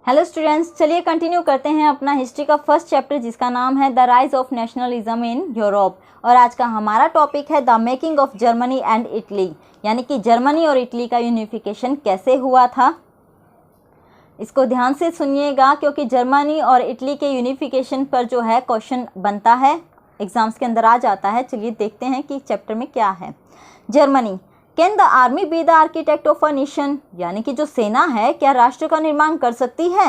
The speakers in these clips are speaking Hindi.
हेलो स्टूडेंट्स, चलिए कंटिन्यू करते हैं अपना हिस्ट्री का फर्स्ट चैप्टर जिसका नाम है the rise of nationalism in Europe. और आज का हमारा टॉपिक है the making of Germany and Italy, यानी कि जर्मनी और इटली का यूनिफिकेशन कैसे हुआ था। इसको ध्यान से सुनिएगा क्योंकि जर्मनी और इटली के यूनिफिकेशन पर जो है क्वेश्चन बनता है, एग्जाम्स के अंदर आ जाता है। चलिए देखते हैं कि चैप्टर में क्या है। Germany, can the army be the architect of a nation, यानी कि जो सेना है क्या राष्ट्र का निर्माण कर सकती है।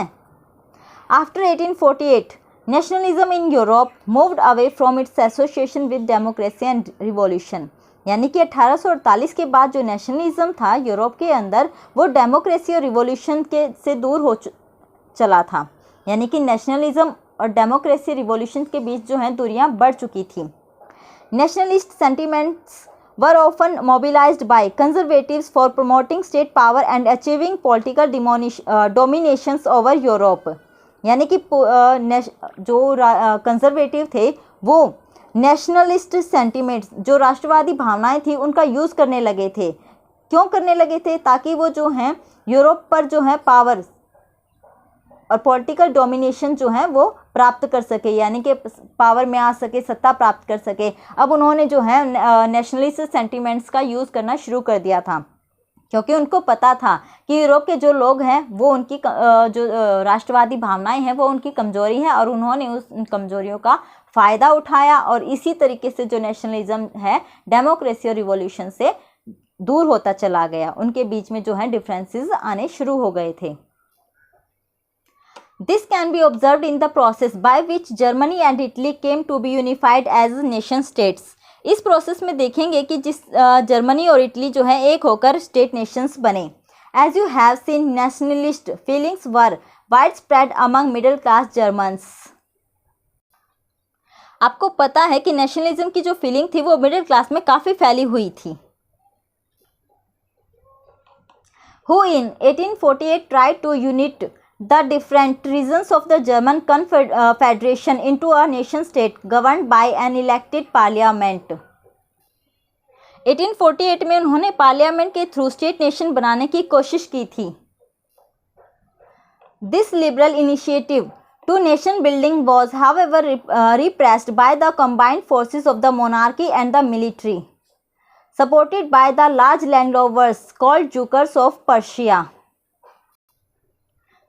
After 1848 nationalism in Europe moved away from its association with democracy and revolution, यानी कि 1848 के बाद जो नेशनलिज्म था यूरोप के अंदर वो डेमोक्रेसी और रिवॉल्यूशन के से दूर हो चला था, यानी कि नेशनलिज्म और डेमोक्रेसी रिवॉल्यूशन के बीच जो है दूरियां बढ़ चुकी थी। Nationalist sentiments were often mobilized by conservatives for promoting state power and achieving political dominations over Europe, यानी कि जो कंजर्वेटिव थे वो नेशनलिस्ट सेंटिमेंट्स, जो राष्ट्रवादी भावनाएं थी, उनका यूज़ करने लगे थे। क्यों करने लगे थे? ताकि वो जो हैं यूरोप पर जो है पावर और पॉलिटिकल डोमिनेशन जो है वो प्राप्त कर सके, यानी कि पावर में आ सके, सत्ता प्राप्त कर सके। अब उन्होंने जो है नेशनलिस्ट सेंटिमेंट्स का यूज़ करना शुरू कर दिया था, क्योंकि उनको पता था कि यूरोप के जो लोग हैं वो उनकी जो राष्ट्रवादी भावनाएं हैं वो उनकी कमजोरी है, और उन्होंने उन कमजोरियों का फ़ायदा उठाया। और इसी तरीके से जो नेशनलिज्म है डेमोक्रेसी और रिवॉल्यूशन से दूर होता चला गया, उनके बीच में जो है डिफरेंसेस आने शुरू हो गए थे। This can be observed in the process by which Germany and Italy came to be unified as nation states. इस प्रोसेस में देखेंगे कि जिस जर्मनी और इटली जो है एक होकर स्टेट नेशंस बने। As you have seen, nationalist feelings were widespread among middle class Germans. आपको पता है कि नेशनलिज्म की जो फीलिंग थी वो मिडिल क्लास में काफ़ी फैली हुई थी। Who in 1848 tried to unite the different regions of the German Confederation into a nation state governed by an elected parliament. 1848 में उन्होंने पार्लियामेंट के थ्रू स्टेट नेशन बनाने की कोशिश की थी। This liberal initiative to nation building was however repressed by the combined forces of the monarchy and the military, supported by the large landowners called Dukes of Prussia.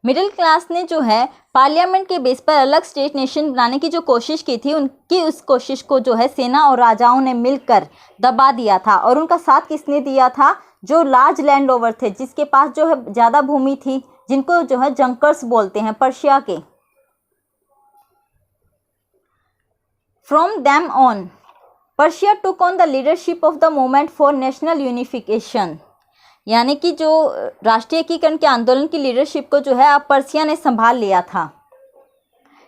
Middle class ने जो है पार्लियामेंट के बेस पर अलग स्टेट नेशन बनाने की जो कोशिश की थी, उनकी उस कोशिश को जो है सेना और राजाओं ने मिलकर दबा दिया था। और उनका साथ किसने दिया था? जो लार्ज लैंड ओवर थे, जिसके पास जो है ज़्यादा भूमि थी, जिनको जो है जंकर्स बोलते हैं, पर्शिया के। From them on Persia took on the leadership of the movement for national unification, यानी कि जो राष्ट्रीय एकीकरण के आंदोलन की लीडरशिप को जो है अब पर्सिया ने संभाल लिया था।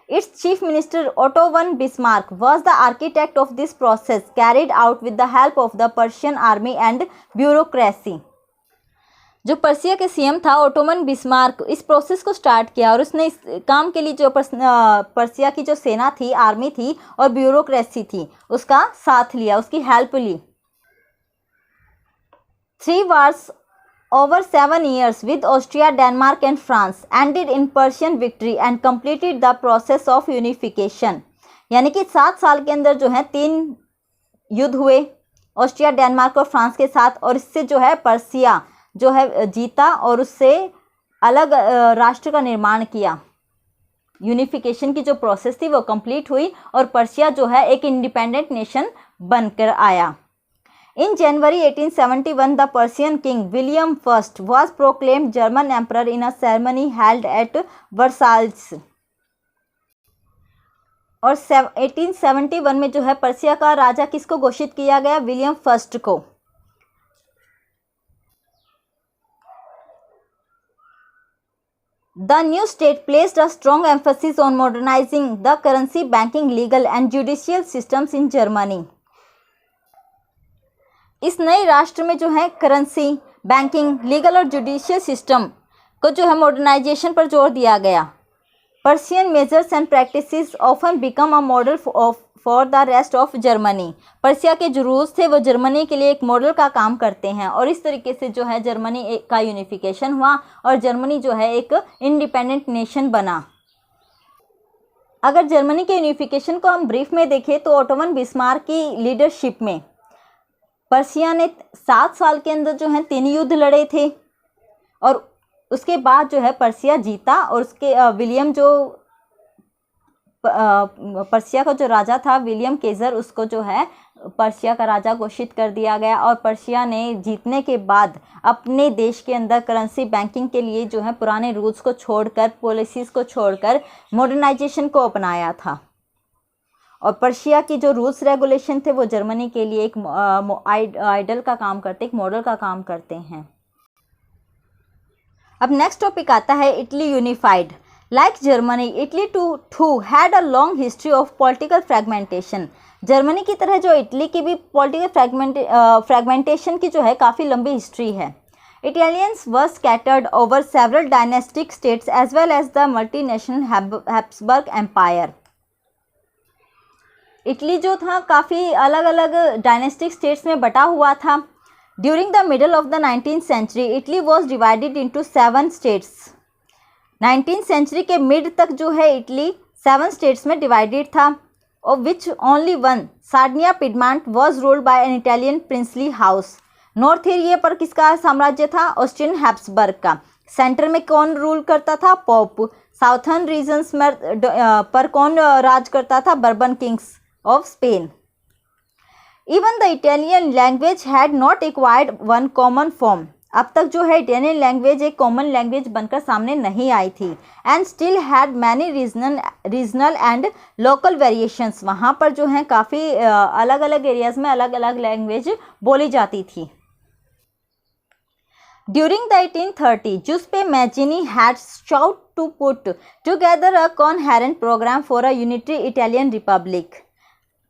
It's chief minister auto von Bismarck was the architect of this process carried out with the help of the Persian army and bureaucracy. जो पर्सिया के सीएम था ओटोमन बिस्मार्क, इस प्रोसेस को स्टार्ट किया और उसने इस काम के लिए जो पर्सिया की जो सेना थी, आर्मी थी और ब्यूरोक्रेसी थी, उसका साथ लिया, उसकी help Lee. 3 wars over 7 years with Austria, Denmark and France ended in Persian victory and completed the process of unification, यानी कि 7 साल के अंदर जो है 3 युद्ध हुए ऑस्ट्रिया, डेनमार्क और फ्रांस के साथ, और इससे जो है पर्सिया जो है जीता और उससे अलग राष्ट्र का निर्माण किया। यूनिफिकेशन की जो प्रोसेस थी वो कंप्लीट हुई और पर्सिया जो है एक इंडिपेंडेंट नेशन बनकर आया। In January 1871, the Persian king William I was proclaimed German emperor in a ceremony held at Versailles. और 1871 में जो है पर्सिया का राजा किसको घोषित किया गया? विलियम फर्स्ट को। The new state placed a strong emphasis on modernizing the currency, banking, legal and judicial systems in Germany. इस नए राष्ट्र में जो है करेंसी, बैंकिंग, लीगल और जुडिशियल सिस्टम को जो है मॉडर्नाइजेशन पर जोर दिया गया। Persian measures and practices often become a model for the rest of Germany. Persia के जो रूल्स थे वो जर्मनी के लिए एक मॉडल का काम करते हैं और इस तरीके से जो है जर्मनी का यूनिफिकेशन हुआ और जर्मनी जो है एक इंडिपेंडेंट नेशन बना। अगर जर्मनी के यूनिफिकेशन को हम ब्रीफ में देखें तो ओटोमन बिस्मार्क की लीडरशिप में पर्सिया ने 7 साल के अंदर जो है 3 युद्ध लड़े थे और उसके बाद जो है पर्सिया जीता और उसके विलियम जो पर्सिया का जो राजा था विलियम केजर, उसको जो है पर्सिया का राजा घोषित कर दिया गया और पर्सिया ने जीतने के बाद अपने देश के अंदर करेंसी बैंकिंग के लिए जो है पुराने रूल्स को छोड़कर, पॉलिसीज़ को छोड़कर मॉडर्नाइजेशन को अपनाया था। और पर्सिया की जो रूल्स रेगुलेशन थे वो जर्मनी के लिए एक आइडल का काम करते, एक मॉडल का काम करते हैं। अब नेक्स्ट टॉपिक आता है Italy unified. Like Germany, Italy too had a long history of political fragmentation. Germany की तरह जो इटली की भी पॉलिटिकल फ्रैगमेंटेशन की जो है काफ़ी लंबी हिस्ट्री है। Italians were scattered over several dynastic states as well as the multinational Habsburg empire. Italy जो था काफ़ी अलग अलग डायनेस्टिक स्टेट्स में बटा हुआ था। During the middle of the 19th century Italy was divided into 7 states. 19th century के मिड तक जो है इटली 7 स्टेट्स में डिवाइडेड था और which only one, Sardinia Piedmont, was ruled by an Italian princely house. North area पर किसका साम्राज्य था? ऑस्ट्रियन हैब्सबर्ग का। सेंटर में कौन रूल करता था? पोप। साउथर्न रीजन्स में पर कौन राज करता था? Bourbon Kings of Spain. Even the Italian language had not acquired one common form. अब तक जो है इटालियन लैंग्वेज एक कॉमन लैंग्वेज बनकर सामने नहीं आई थी। And still had many regional and local variations. वहाँ पर जो है काफ़ी अलग अलग एरियाज़ में अलग अलग लैंग्वेज बोली जाती थी। During the 1830 Giuseppe Mazzini had sought to put together a coherent program for a unitary Italian republic।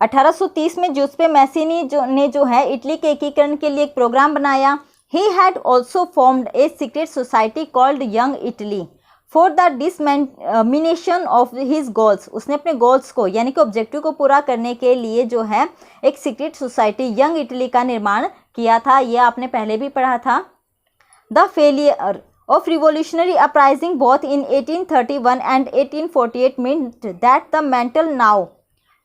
1830 में जुसेप्पे मैसिनी ने जो है इटली के एकीकरण के लिए एक प्रोग्राम बनाया। He had also formed a secret society called Young Italy for the dissemination of his goals। उसने अपने गोल्स को यानी कि ऑब्जेक्टिव को पूरा करने के लिए जो है एक सीक्रेट सोसाइटी यंग इटली का निर्माण किया था। यह आपने पहले भी पढ़ा था। The failure of revolutionary uprising both in 1831 and 1848 meant that the mantle now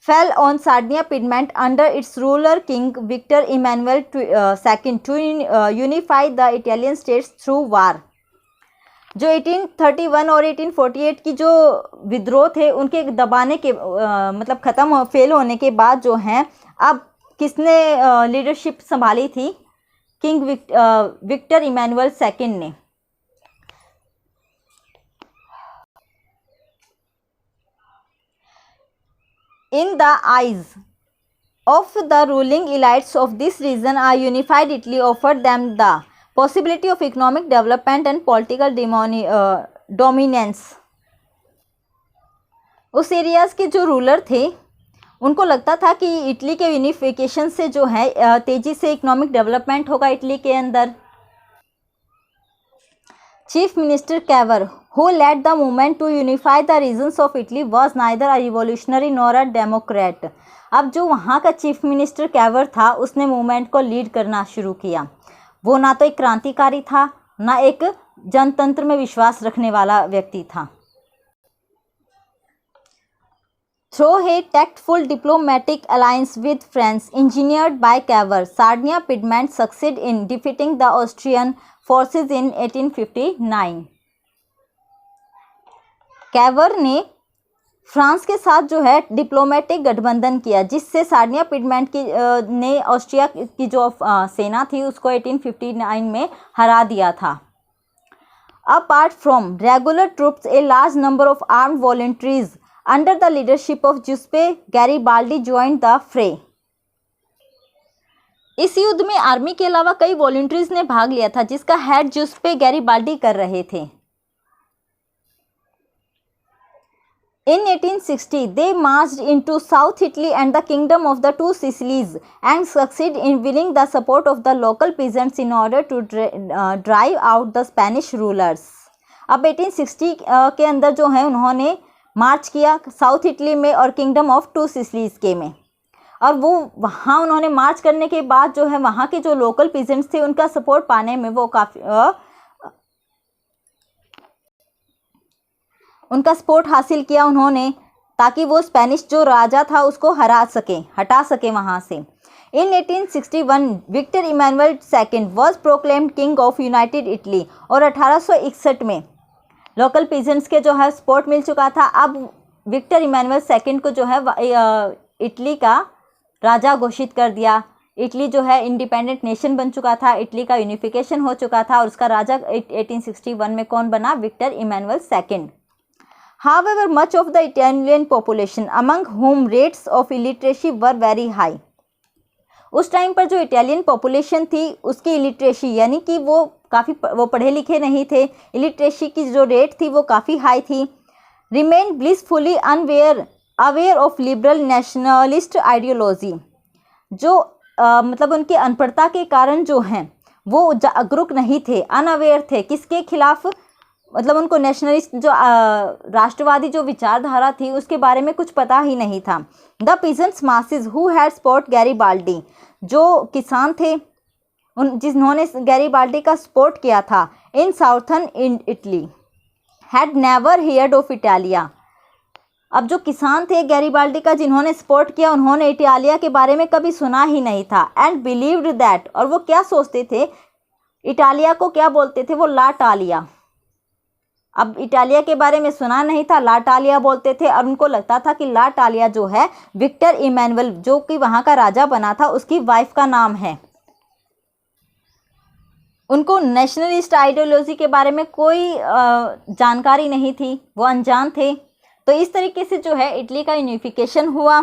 fell on Sardinia Piedmont under its ruler King Victor Emmanuel II to unify the Italian states through war। जो 1831 और 1848 की जो विद्रोह थे उनके दबाने के मतलब ख़त्म फेल होने के बाद जो हैं अब किसने लीडरशिप संभाली थी? किंग विक्टर इमैनुअल II ने। In the eyes of the ruling elites of this region, a unified Italy offered them the possibility of economic development and political dominance। उस एरियाज़ के जो रूलर थे उनको लगता था कि इटली के यूनिफिकेशन से जो है तेज़ी से इकोनॉमिक डेवलपमेंट होगा इटली के अंदर। Chief minister Cavour who led the movement to unify the regions of Italy was neither a revolutionary nor a democrat। अब जो वहाँ का चीफ मिनिस्टर कैवर था उसने मूवमेंट को लीड करना शुरू किया। वो ना तो एक क्रांतिकारी था ना एक जनतंत्र में विश्वास रखने वाला व्यक्ति था। Through a tactful diplomatic alliance with France engineered by Cavour, Sardinia Piedmont succeeded in defeating the Austrian forces in 1859। Cavour ने फ्रांस के साथ जो है डिप्लोमेटिक गठबंधन किया जिससे सार्डिनिया पिडमॉन्ट की ने ऑस्ट्रिया की जो सेना थी उसको 1859 में हरा दिया था। Apart from regular troops a large number of armed volunteers under the leadership of Giuseppe Garibaldi joined the फ्रे। इस युद्ध में आर्मी के अलावा कई वॉलंटियर्स ने भाग लिया था जिसका हेड जुसेप्पे गैरिबाल्डी कर रहे थे। In 1860, they marched into South Italy and the Kingdom of the Two Sicilies and succeeded in winning the support of the local peasants in order to drive out the Spanish rulers। अब 1860 के अंदर जो है उन्होंने मार्च किया साउथ इटली में और किंगडम ऑफ टू सिसिलीज के में। और वो वहाँ उन्होंने मार्च करने के बाद जो है वहाँ के जो लोकल पीजेंट्स थे उनका सपोर्ट पाने में वो काफ़ी उनका सपोर्ट हासिल किया उन्होंने, ताकि वो स्पेनिश जो राजा था उसको हटा सके वहाँ से। In 1861 Victor Emmanuel II was proclaimed king of united Italy, और 1861 में लोकल पीजेंट्स के जो है सपोर्ट मिल चुका था। अब विक्टर इमैनुअल II को जो है इटली का राजा घोषित कर दिया। इटली जो है इंडिपेंडेंट नेशन बन चुका था, इटली का यूनिफिकेशन हो चुका था, और उसका राजा 1861 में कौन बना? Victor Emmanuel II। However, much of the Italian population, among whom rates of illiteracy were very high, उस टाइम पर जो इटालियन पॉपुलेशन थी उसकी इलिटरेसी यानी कि वो पढ़े लिखे नहीं थे, इलिटरेसी की जो रेट थी वो काफ़ी हाई थी। Remain blissfully aware of liberal nationalist ideology, जो मतलब उनकी अनपढ़ता के कारण जो हैं वो जागरूक नहीं थे, अनअवेयर थे। किसके खिलाफ? मतलब उनको नेशनलिस्ट जो राष्ट्रवादी जो विचारधारा थी उसके बारे में कुछ पता ही नहीं था। The peasants masses who had support Garibaldi, जो किसान थे जिन्होंने गैरीबाल्डी का सपोर्ट किया था इन southern Italy, had never heard of Italia. अब जो किसान थे गैरीबाल्डी का जिन्होंने सपोर्ट किया, उन्होंने इटालिया के बारे में कभी सुना ही नहीं था। एंड बिलीव्ड दैट, और वो क्या सोचते थे? इटालिया को क्या बोलते थे वो? ला टालिया। अब इटालिया के बारे में सुना नहीं था, ला टालिया बोलते थे, और उनको लगता था कि ला टालिया जो है विक्टर इमैनुअल जो कि वहाँ का राजा बना था उसकी वाइफ का नाम है। उनको नेशनलिस्ट आइडियोलॉजी के बारे में कोई जानकारी नहीं थी, वो अनजान थे। तो इस तरीके से जो है इटली का यूनिफिकेशन हुआ।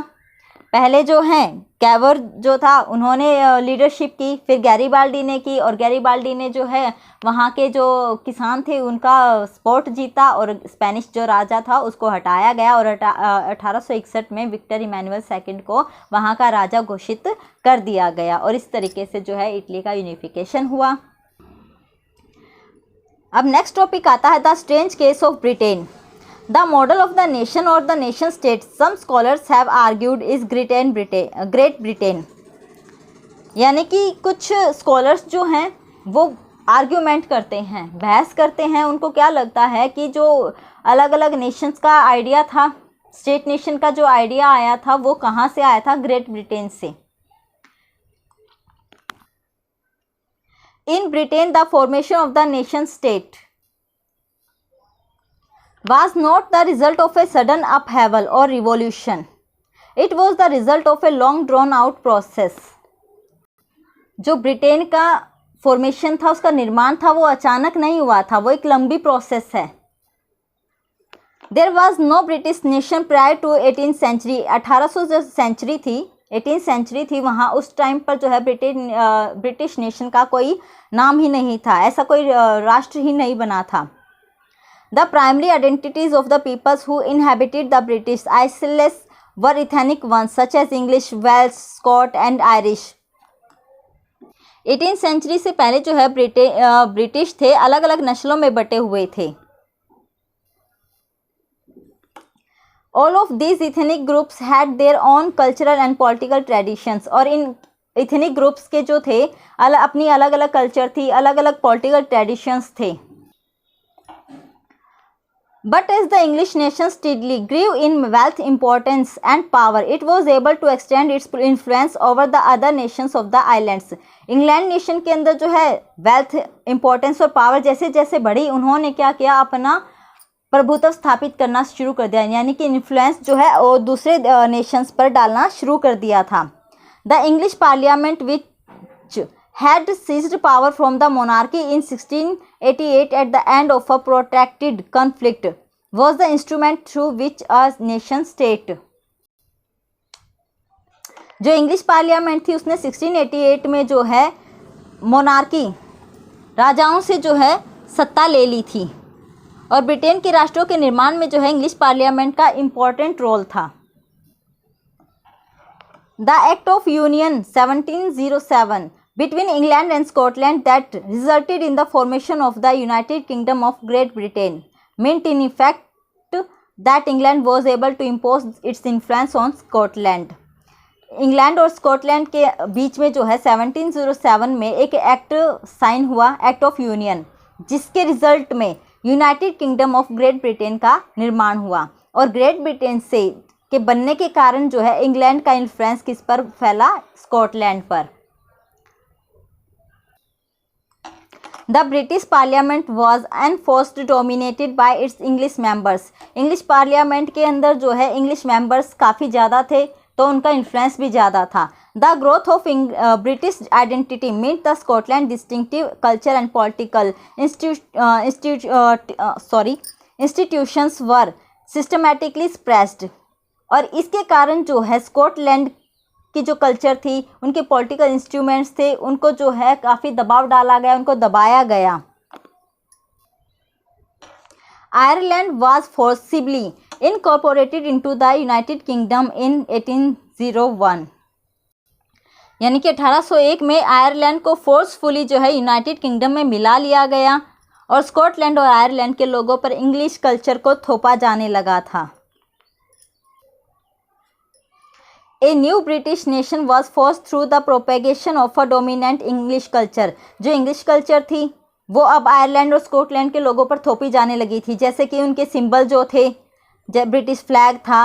पहले जो हैं कैवर जो था उन्होंने लीडरशिप की, फिर गैरीबाल्डी ने की, और गैरीबाल्डी ने जो है वहाँ के जो किसान थे उनका सपोर्ट जीता, और स्पेनिश जो राजा था उसको हटाया गया, और 1861 में विक्टर इमैनुअल II को वहाँ का राजा घोषित कर दिया गया, और इस तरीके से जो है इटली का यूनिफिकेशन हुआ। अब नेक्स्ट टॉपिक आता है the strange case of Britain. The model of the nation और the nation state some scholars have argued is Great Britain, यानी कि कुछ स्कॉलर्स जो हैं वो आर्ग्यूमेंट करते हैं, बहस करते हैं। उनको क्या लगता है कि जो अलग अलग नेशंस का आइडिया था, स्टेट नेशन का जो आइडिया आया था वो कहाँ से आया था? ग्रेट ब्रिटेन से। In Britain the formation of the nation state was not the result of a sudden upheaval or revolution. It was the result of a long drawn out process. जो ब्रिटेन का फॉर्मेशन था, उसका निर्माण था, वो अचानक नहीं हुआ था, वो एक लंबी प्रोसेस है। There was no British nation prior to 18th century. 1800 जो सेंचुरी थी, 18th सेंचुरी थी, वहाँ उस टाइम पर जो है ब्रिटिश नेशन का कोई नाम ही नहीं था, ऐसा कोई राष्ट्र ही नहीं बना था। The primary identities of the peoples who inhabited the British Isles were ethnic ones such as English, Welsh, Scot and Irish. 18th century से पहले जो है ब्रिटिश थे अलग अलग नस्लों में बटे हुए थे। All of these ethnic groups had their own cultural and political traditions. और इन ethnic groups के जो थे अपनी अलग अलग कल्चर थी, अलग अलग पॉलिटिकल ट्रेडिशंस थे। But as the English nation steadily grew in wealth, importance and power, it was able to extend its influence over the other nations of the islands. England nation के अंदर जो है वेल्थ, इंपॉर्टेंस और पावर जैसे जैसे बढ़ी, उन्होंने क्या किया? अपना प्रभुत्व स्थापित करना शुरू कर दिया, यानी कि इन्फ्लुएंस जो है वो दूसरे नेशंस पर डालना शुरू कर दिया था। The English parliament which had seized power from the monarchy in 1688 at the end of a protracted conflict was the instrument through which a nation state. जो इंग्लिश पार्लियामेंट थी उसने 1688 में जो है मोनार्की राजाओं से जो है सत्ता ले ली थी, और ब्रिटेन के राष्ट्रों के निर्माण में जो है इंग्लिश पार्लियामेंट का इम्पोर्टेंट रोल था। The act of union 1707 between England and Scotland that resulted in the formation of the United Kingdom of Great Britain meant in effect that England was able to impose its influence on Scotland. England और स्कॉटलैंड के बीच में जो है 1707 में एक एक्ट साइन हुआ, एक्ट ऑफ यूनियन, जिसके रिजल्ट में United kingdom of great Britain का निर्माण हुआ। और ग्रेट ब्रिटेन से के बनने के कारण जो है इंग्लैंड का इन्फ्लुएंस किस पर फैला? स्कॉटलैंड पर। The British parliament was enforced dominated by it's English members. English parliament के अंदर जो है इंग्लिश मेंबर्स काफ़ी ज़्यादा थे, तो उनका इन्फ्लुएंस भी ज़्यादा था। The growth of British identity meet the Scotland distinctive culture and political institutions were systematically suppressed. और इसके कारण जो है स्कॉटलैंड की जो कल्चर थी, उनके पॉलिटिकल इंस्ट्रूमेंट्स थे, उनको जो है काफ़ी दबाव डाला गया, उनको दबाया गया। Ireland was forcibly incorporated into the United Kingdom in 1801। यानी कि 1801 में आयरलैंड को फोर्सफुली जो है यूनाइटेड किंगडम में मिला लिया गया और स्कॉटलैंड और आयरलैंड के लोगों पर इंग्लिश कल्चर को थोपा जाने लगा था। A new British nation was forced through the propagation of a dominant English culture। जो इंग्लिश कल्चर थी वो अब आयरलैंड और स्कॉटलैंड के लोगों पर थोपी जाने लगी थी। जैसे कि उनके सिंबल जो थे, जब ब्रिटिश फ्लैग था,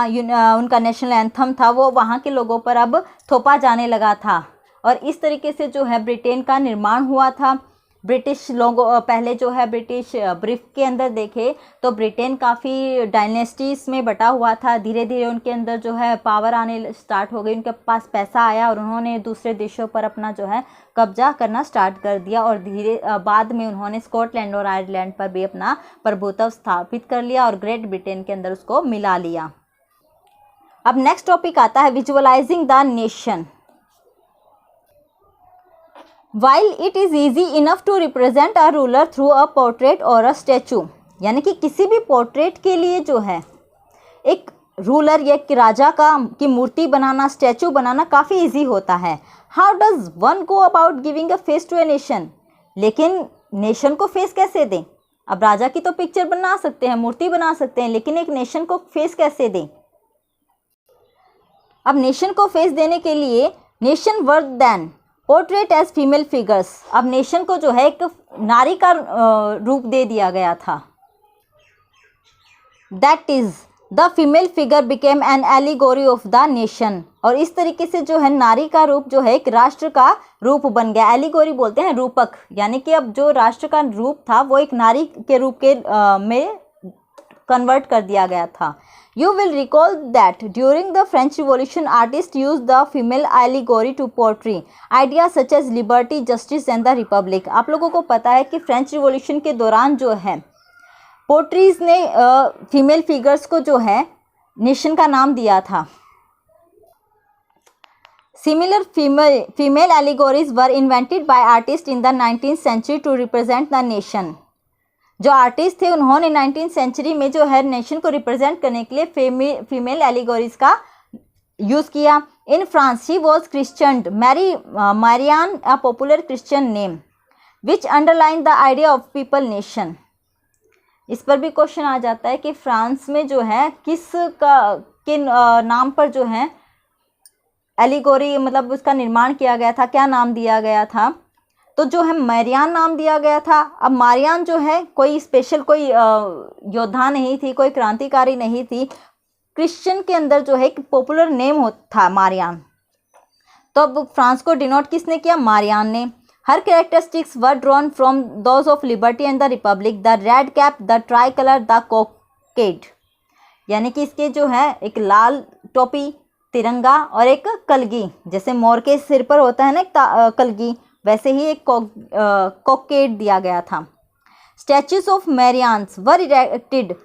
उनका नेशनल एंथम था, वो वहाँ के लोगों पर अब थोपा जाने लगा था। और इस तरीके से जो है ब्रिटेन का निर्माण हुआ था। ब्रिटिश लोगों पहले जो है ब्रिटिश ब्रीफ के अंदर देखे तो ब्रिटेन काफ़ी डायनेस्टीज़ में बटा हुआ था। धीरे धीरे उनके अंदर जो है पावर आने स्टार्ट हो गई, उनके पास पैसा आया और उन्होंने दूसरे देशों पर अपना जो है कब्जा करना स्टार्ट कर दिया। और धीरे बाद में उन्होंने स्कॉटलैंड और आयरलैंड पर भी अपना प्रभुत्व स्थापित कर लिया और ग्रेट ब्रिटेन के अंदर उसको मिला लिया। अब नेक्स्ट टॉपिक आता है visualising the nation. While it is easy enough to represent a ruler through a portrait or a statue, यानी कि किसी भी पोर्ट्रेट के लिए जो है एक रूलर या एक राजा की मूर्ति बनाना, स्टैचू बनाना काफ़ी इजी होता है। How does one go about giving a face to a nation? लेकिन नेशन को फेस कैसे दें? अब राजा की तो पिक्चर बना सकते हैं, मूर्ति बना सकते हैं, लेकिन एक नेशन को फेस कैसे दें? अब नेशन को फेस देने के लिए nation worth then portrait as female figures. अब नेशन को जो है एक नारी का रूप दे दिया गया था। That is the female figure became an allegory of the nation. और इस तरीके से जो है नारी का रूप जो है एक राष्ट्र का रूप बन गया। एलिगोरी बोलते हैं रूपक, यानी कि अब जो राष्ट्र का रूप था वो एक नारी के रूप के में कन्वर्ट कर दिया गया था। You will recall that during the French Revolution, artists used the female allegory to portray ideas such as liberty, justice and the republic। आप लोगों को पता है कि फ्रेंच रिवॉल्यूशन के दौरान जो है पोट्रीज ने फीमेल फिगर्स को जो है नेशन का नाम दिया था। Similar female allegories were invented by artists in the 19th century to represent the nation। जो आर्टिस्ट थे उन्होंने 19th सेंचुरी में जो है नेशन को रिप्रेजेंट करने के लिए फीमेल एलिगोरीज का यूज़ किया। In France she was christened Marianne, a popular Christian name which underline the idea of people nation. इस पर भी क्वेश्चन आ जाता है कि फ्रांस में जो है किन नाम पर जो है एलिगोरी मतलब उसका निर्माण किया गया था, क्या नाम दिया गया था? तो जो है मैरियान नाम दिया गया था। अब मारियान जो है कोई स्पेशल कोई योद्धा नहीं थी, कोई क्रांतिकारी नहीं थी। क्रिश्चियन के अंदर जो है एक पॉपुलर नेम था मारियान। तो अब फ्रांस को डिनोट किसने किया? मारियान ने। Her characteristics were drawn from those of liberty and the republic, the red cap, the tricolour, the cockade. यानी कि इसके जो है एक लाल टोपी, तिरंगा और एक कलगी, जैसे मोर के सिर पर होता है ना एक कलगी, वैसे ही एक कॉकेड दिया गया था। Statues of Marianne's were erected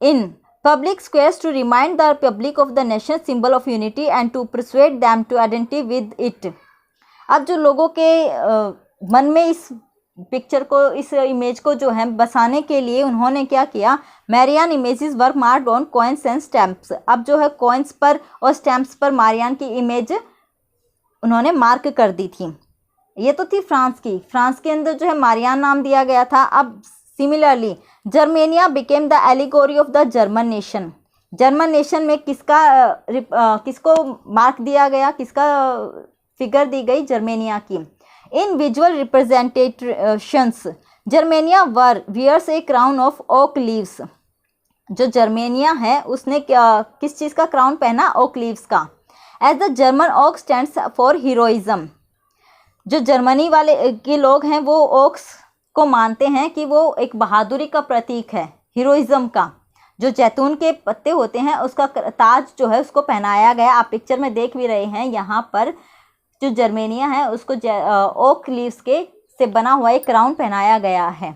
in public squares to remind the public of the nation symbol of unity and to persuade them to identity with it. अब जो लोगों के मन में इस पिक्चर को, इस इमेज को जो है बसाने के लिए उन्होंने क्या किया? Marianne images were marked on coins and stamps. अब जो है कॉइन्स पर और स्टैम्प्स पर मारियान की इमेज उन्होंने मार्क कर दी थी। ये तो थी फ्रांस की। फ्रांस के अंदर जो है मारियान नाम दिया गया था। अब similarly Germania became the allegory of the German nation. German nation में किसको मार्क दिया गया, किसका फिगर दी गई, जर्मेनिया की। In visual representations Germania wears a crown of oak leaves. जो जर्मेनिया है उसने किस चीज़ का क्राउन पहना, ओक लीव्स का। As the German oak stands for heroism. जो जर्मनी वाले के लोग हैं वो ओक्स को मानते हैं कि वो एक बहादुरी का प्रतीक है, हीरोइज्म का। जो जैतून के पत्ते होते हैं उसका ताज जो है उसको पहनाया गया। आप पिक्चर में देख भी रहे हैं, यहाँ पर जो जर्मेनिया है उसको ओक लीव्स से बना हुआ एक क्राउन पहनाया गया है।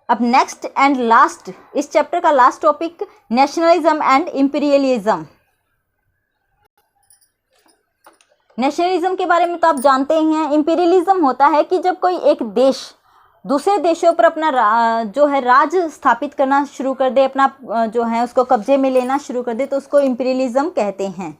अब नेक्स्ट एंड लास्ट, इस चैप्टर का last topic, nationalism and imperialism. Nationalism के बारे में तो आप जानते ही हैं। इंपीरियलिज्म होता है कि जब कोई एक देश दूसरे देशों पर अपना जो है राज स्थापित करना शुरू कर दे, अपना जो है उसको कब्जे में लेना शुरू कर दे, तो उसको इंपीरियलिज्म कहते हैं।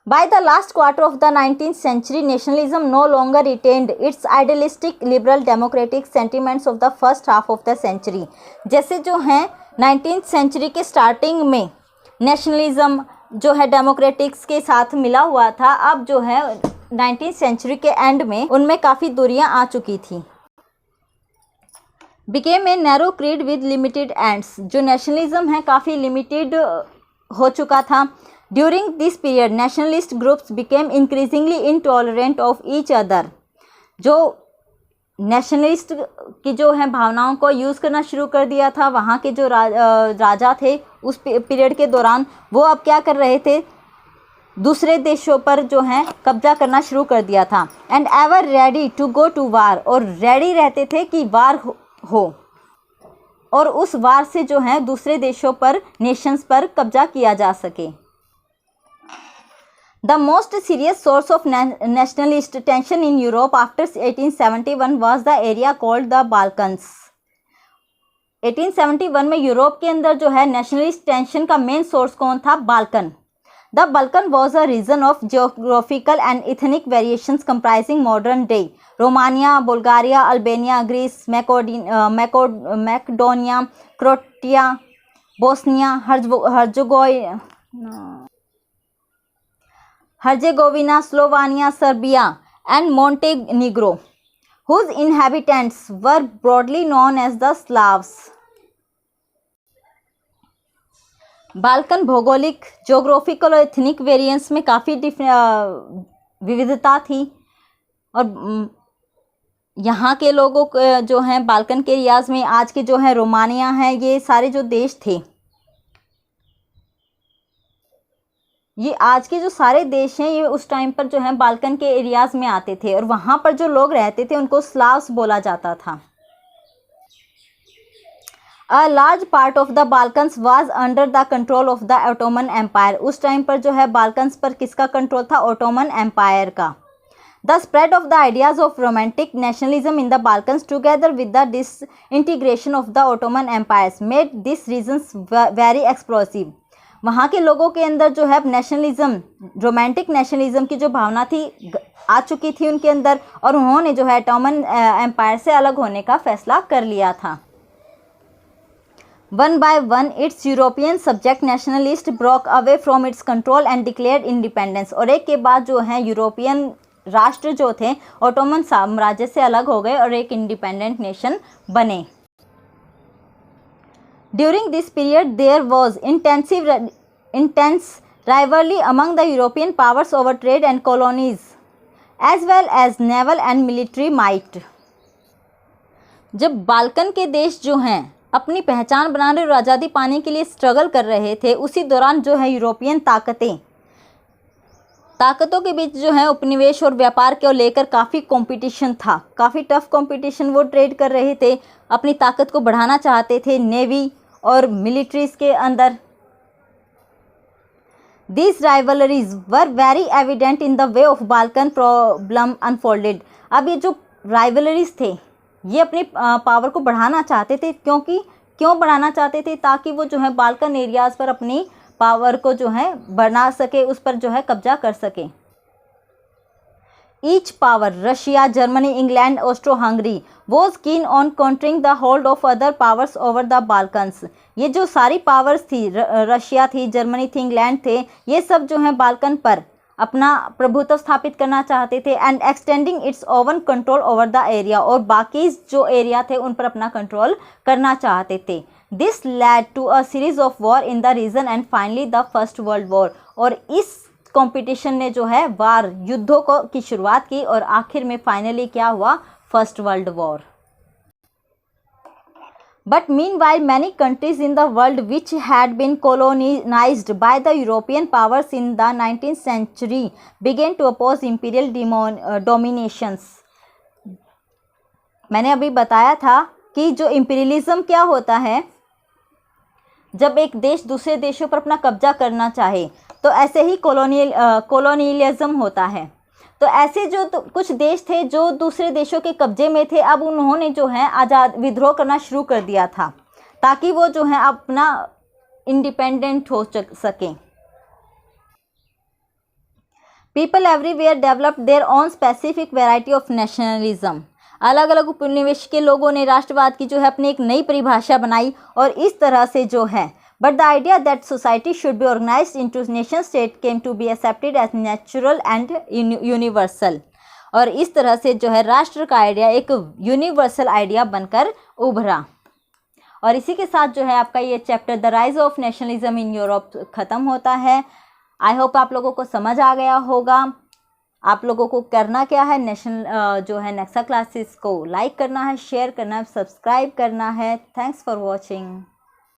By the last quarter of the 19th century, nationalism no longer retained its idealistic liberal democratic sentiments of the first half of the century। जैसे जो हैं 19th century के स्टार्टिंग में नेशनलिज्म जो है डेमोक्रेटिक्स के साथ मिला हुआ था, अब जो है 19th सेंचुरी के एंड में उनमें काफ़ी दूरियां आ चुकी थी। Became a narrow creed with limited ends. जो नेशनलिज्म है काफ़ी लिमिटेड हो चुका था। During this period nationalist groups became increasingly intolerant of each other. जो नेशनलिस्ट की जो है भावनाओं को यूज़ करना शुरू कर दिया था, वहाँ के जो राजा थे उस पीरियड के दौरान, वो अब क्या कर रहे थे, दूसरे देशों पर जो है कब्जा करना शुरू कर दिया था। And ever ready to go to war, और रेडी रहते थे कि वार हो और उस वार से जो है दूसरे देशों पर, नेशंस पर कब्जा किया जा सके। The most serious source of nationalist tension in Europe after 1871 was the area called the Balkans। 1871 में यूरोप के अंदर जो है नेशनलिस्ट टेंशन का मेन सोर्स कौन था, Balkan. The Balkan was a region of geographical and ethnic variations comprising modern day Romania, Bulgaria, Albania, Greece, Macedonia, Croatia, Bosnia, Herzegovina, Slovenia, Serbia, and Montenegro, whose inhabitants were broadly known as the Slavs। Balkan भौगोलिक, जोग्राफिकल और एथनिक वेरिएंस में काफ़ी विविधता थी, और यहाँ के लोगों को जो हैं बाल्कन के एरियाज़ में, आज के जो है रोमानिया है, ये सारे जो देश थे, ये आज के जो सारे देश हैं, ये उस टाइम पर जो है बाल्कन के एरियाज़ में आते थे, और वहाँ पर जो लोग रहते थे उनको स्लाव्स बोला जाता था। A large part of the Balkans was under the control of the Ottoman empire. उस टाइम पर जो है बाल्कन्स पर किसका कंट्रोल था, ओटोमन एम्पायर का। The spread of the ideas of romantic nationalism in the Balkans together with the disintegration of the Ottoman empires made this regions very explosive. वहाँ के लोगों के अंदर जो है नेशनलिज्म, रोमांटिक नेशनलिज्म की जो भावना थी आ चुकी थी उनके अंदर, और उन्होंने जो है ओटोमन एम्पायर से अलग होने का फैसला कर लिया था। One by one it's European subject nationalist broke away from its control and declared independence. और एक के बाद जो है यूरोपियन राष्ट्र जो थे ओटोमन साम्राज्य से अलग हो गए और एक इंडिपेंडेंट नेशन बने। During this period, there was intense rivalry among the European powers over trade and colonies, as well as naval and military might। जब बाल्कन के देश जो हैं अपनी पहचान बनाने और आज़ादी पाने के लिए स्ट्रगल कर रहे थे, उसी दौरान जो है यूरोपियन ताकतों के बीच जो है उपनिवेश और व्यापार को लेकर काफ़ी कंपटीशन था, काफ़ी टफ कंपटीशन। वो ट्रेड कर रहे थे, अपनी ताकत को बढ़ाना चाहते थे नेवी और मिलिट्रीज के अंदर। These rivalries were very evident in the way of Balkan problem unfolded। अब ये जो राइवलरीज थे ये अपनी पावर को बढ़ाना चाहते थे, क्यों बढ़ाना चाहते थे, ताकि वो जो है बाल्कन एरियाज़ पर अपनी पावर को जो है बना सके, उस पर जो है कब्जा कर सके। each power, Russia, Germany, England, Austro-Hungary, was keen on countering the hold of other powers over the Balkans. ये जो सारी पावर्स थी, रशिया थी, जर्मनी थी, इंग्लैंड थे, ये सब जो है बाल्कन पर अपना प्रभुत्व स्थापित करना चाहते थे and extending its own control over the area, और बाकी जो एरिया थे उन पर अपना कंट्रोल करना चाहते थे. This led to a series of war in the region and finally the first world war. और इस कंपटीशन ने जो है वार युद्धों को की शुरुआत की और आखिर में फाइनली क्या हुआ, first world war. But meanwhile, many countries in the world which had been colonized by the European powers in the 19th century began to oppose imperial dominations. मैंने अभी बताया था कि जो इंपीरियलिज्म क्या होता है, जब एक देश दूसरे देशों पर अपना कब्जा करना चाहे, तो ऐसे ही कॉलोनियलिज्म होता है. तो ऐसे जो कुछ देश थे जो दूसरे देशों के कब्जे में थे, अब उन्होंने जो है आज़ाद विद्रोह करना शुरू कर दिया था ताकि वो जो है अपना इंडिपेंडेंट हो सकें. People everywhere developed their own specific variety of nationalism. अलग अलग उपनिवेश के लोगों ने राष्ट्रवाद की जो है अपनी एक नई परिभाषा बनाई और इस तरह से जो है, but the idea that society should be organized into nation state came to be accepted as natural and universal. और इस तरह से जो है राष्ट्र का आइडिया एक यूनिवर्सल आइडिया बनकर उभरा. और इसी के साथ जो है आपका ये chapter the rise of nationalism in Europe ख़त्म होता है. आई होप आप लोगों को समझ आ गया होगा. आप लोगों को करना क्या है, जो है नेक्सा क्लासेस को लाइक करना है, शेयर करना है, सब्सक्राइब करना है. Thanks for watching.